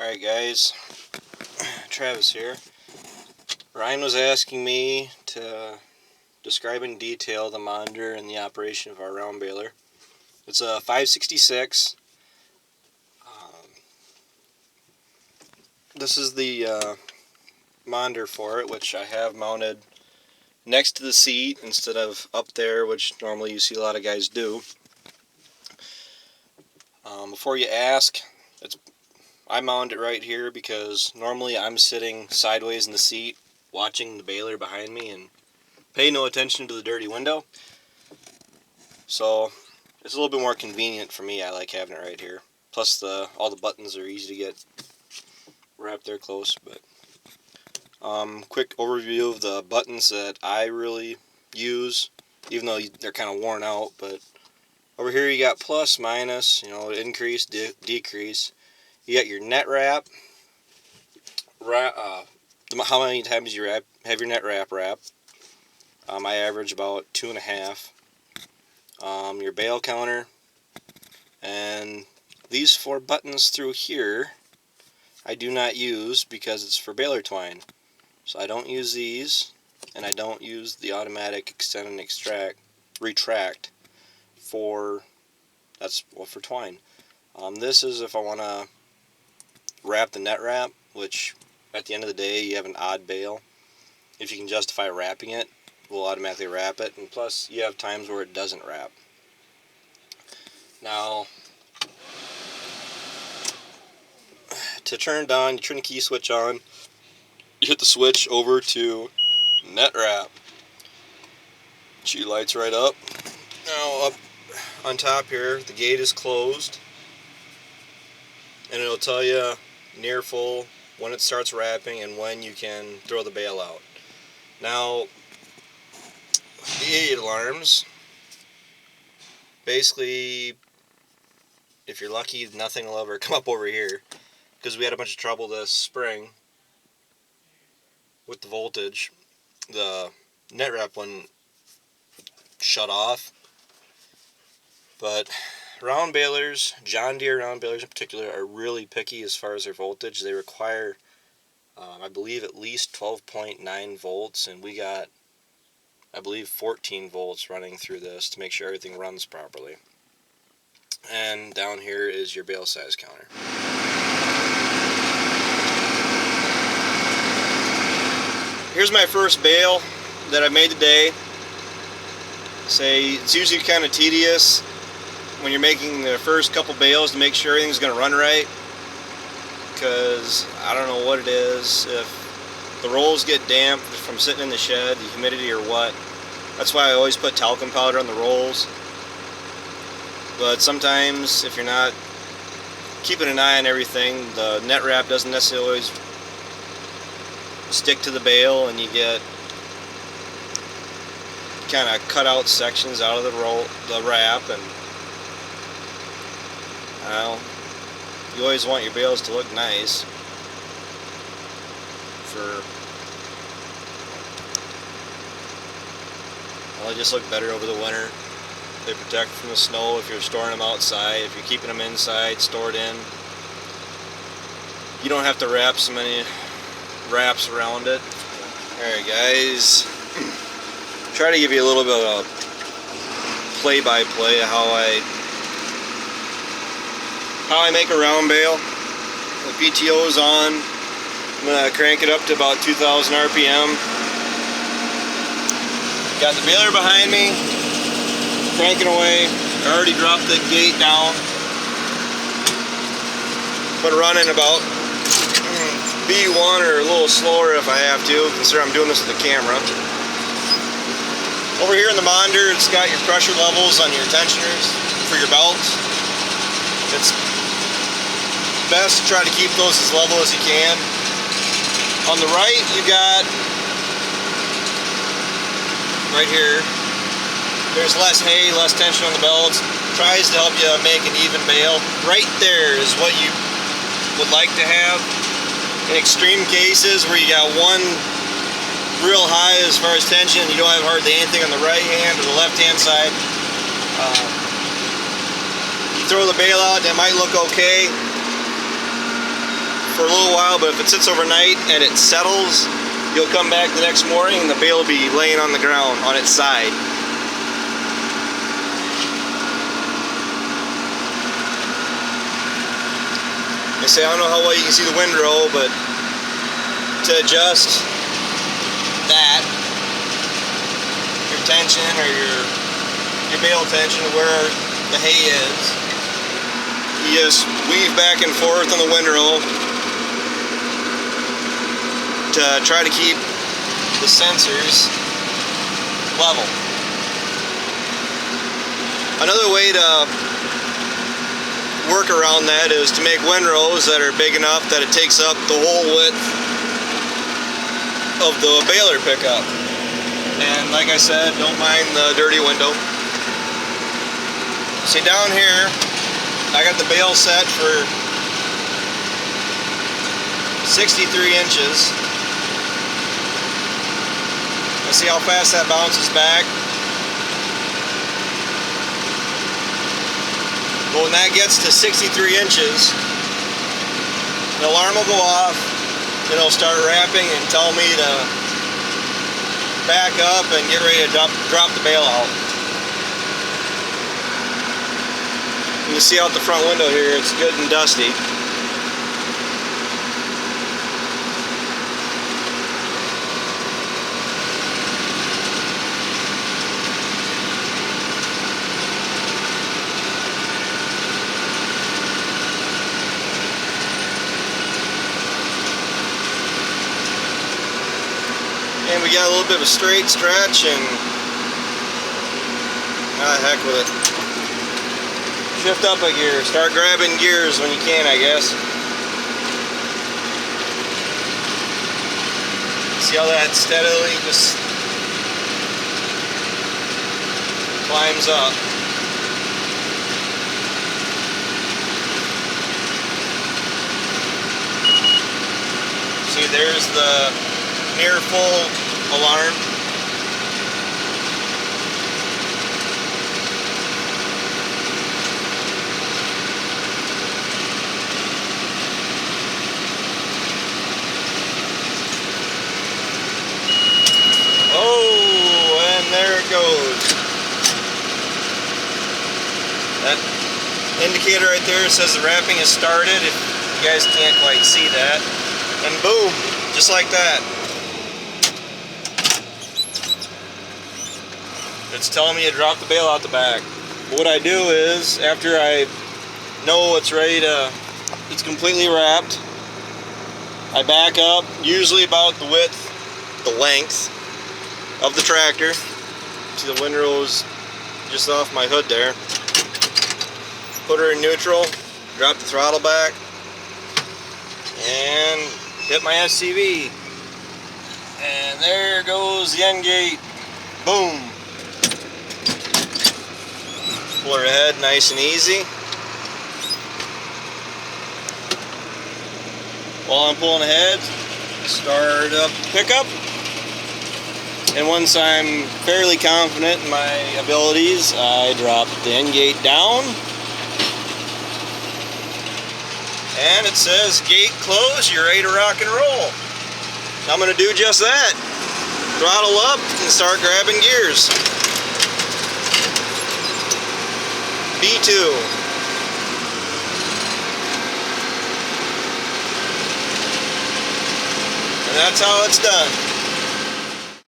Alright guys, Travis here. Ryan was asking me to describe in detail the monitor and the operation of our round baler. It's a 566. This is the monitor for it, which I have mounted next to the seat instead of up there, which normally you see a lot of guys do. Before you ask, I mount it right here because normally I'm sitting sideways in the seat watching the baler behind me and pay no attention to the dirty window. So it's a little bit more convenient for me. I like having it right here. Plus all the buttons are easy to get wrapped there close. But quick overview of the buttons that I really use, even though they're kind of worn out. But over here you got plus, minus, increase, decrease. You got your net wrap, how many times you have your net wrap. I average about 2.5. Your bale counter, and these 4 buttons through here I do not use because it's for baler twine. So I don't use these, and I don't use the automatic extend and retract for twine. This is if I want to wrap the net wrap, which at the end of the day you have an odd bale. If you can justify wrapping it, we'll automatically wrap it, and plus you have times where it doesn't wrap. Now, to turn it on, you turn the key switch on, you hit the switch over to net wrap. She lights right up. Now up on top here, the gate is closed, and it'll tell you near full, when it starts wrapping, and when you can throw the bale out. Now, the idiot alarms, basically, if you're lucky, nothing will ever come up over here, because we had a bunch of trouble this spring with the voltage. The net wrap one shut off. But round balers, John Deere round balers in particular, are really picky as far as their voltage. They require, I believe, at least 12.9 volts, and we got, I believe, 14 volts running through this to make sure everything runs properly. And down here is your bale size counter. Here's my first bale that I made today. It's usually kind of tedious when you're making the first couple bales to make sure everything's going to run right, because I don't know what it is, if the rolls get damp from sitting in the shed, the humidity or what. That's why I always put talcum powder on the rolls. But sometimes if you're not keeping an eye on everything, the net wrap doesn't necessarily always stick to the bale, and you get kind of cut out sections out of the wrap, and you always want your bales to look nice. They just look better over the winter. They protect from the snow if you're storing them outside. If you're keeping them inside, stored in, you don't have to wrap so many wraps around it. Alright guys, try to give you a little bit of a play-by-play of how I make a round bale. The PTO is on. I'm going to crank it up to about 2,000 RPM. Got the baler behind me, cranking away. I already dropped the gate down. Put it running about B1 or a little slower if I have to, considering I'm doing this with the camera. Over here in the monitor, it's got your pressure levels on your tensioners for your belts. It's best to try to keep those as level as you can. On the right, you got, right here, there's less hay, less tension on the belts. Tries to help you make an even bale. Right there is what you would like to have. In extreme cases where you got one real high as far as tension, you don't have hardly anything on the right hand or the left hand side. You throw the bale out, that might look okay. for a little while, but if it sits overnight and it settles, you'll come back the next morning and the bale will be laying on the ground on its side. I say, I don't know how well you can see the windrow, but to adjust that, your tension or your bale tension where the hay is, you just weave back and forth on the windrow to try to keep the sensors level. Another way to work around that is to make windrows that are big enough that it takes up the whole width of the baler pickup. And like I said, don't mind the dirty window. See, down here I got the bale set for 63 inches. Let's see how fast that bounces back. But when that gets to 63 inches, the alarm will go off, and it'll start rapping and tell me to back up and get ready to drop the bale out. You can see out the front window here, it's good and dusty. And we got a little bit of a straight stretch, and heck with it. Shift up a gear, start grabbing gears when you can, I guess. See how that steadily just climbs up. See, there's the near full alarm. Oh, and there it goes. That indicator right there says the wrapping is started, if you guys can't quite see that. And boom, just like that. It's telling me to drop the bale out the back. But what I do is, after I know it's ready to, it's completely wrapped, I back up, usually about the width, the length of the tractor. See the windrow's just off my hood there. Put her in neutral, drop the throttle back, and hit my SCV. And there goes the end gate. Boom. Pull her ahead nice and easy. While I'm pulling ahead, start up the pickup. And once I'm fairly confident in my abilities, I drop the end gate down. And it says gate closed, you're ready to rock and roll. I'm going to do just that. Throttle up and start grabbing gears. B2. And that's how it's done.